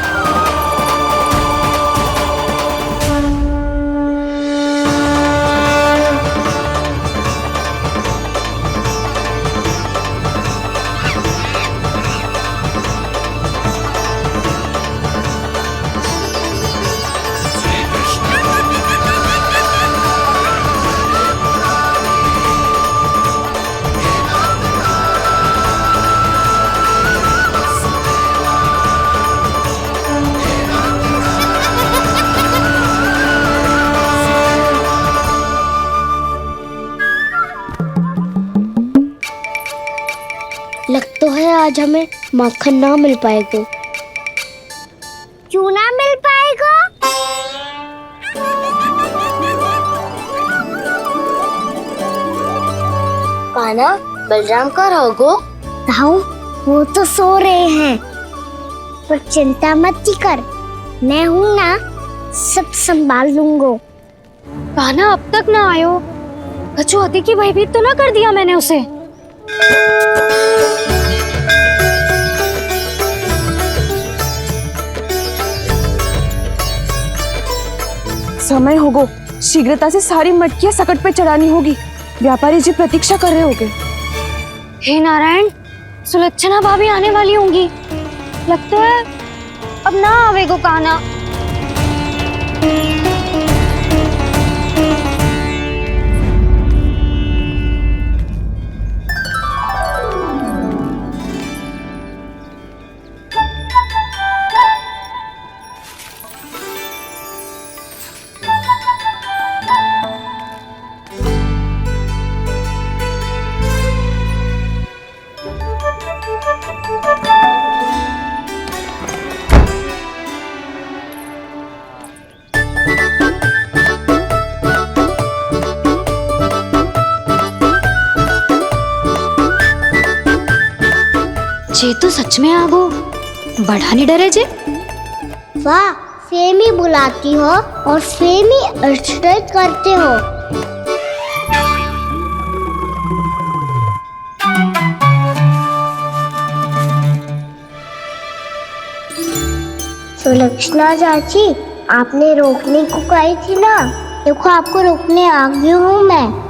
लग तो है आज हमें माखन ना मिल पाएगा। क्यों ना मिल पाएगा? कान्हा, बलराम का रहोगो? ताऊ, वो तो सो रहे हैं, पर चिंता मत कर, मैं हूँ ना, सब संभाल लूंगा। कान्हा अब तक ना आयो, कछु अति की भयभीत तो ना कर दिया मैंने उसे? समय होगो, शीघ्रता से सारी मटकियां सकट पे चढ़ानी होगी। व्यापारी जी प्रतीक्षा कर रहे होंगे। हे नारायण, सुलक्षणा भाभी आने वाली होंगी। लगता है अब ना आवेगो कान्हा। जे तो सच में आगो, बड़ा नहीं डरे जे। वाह, सेम ही बुलाती हो और सेम ही अर्चना करते हो। सुलक्षणा चाची, आपने रोकने को कही थी ना, देखो आपको रोकने आ गई हूँ मैं।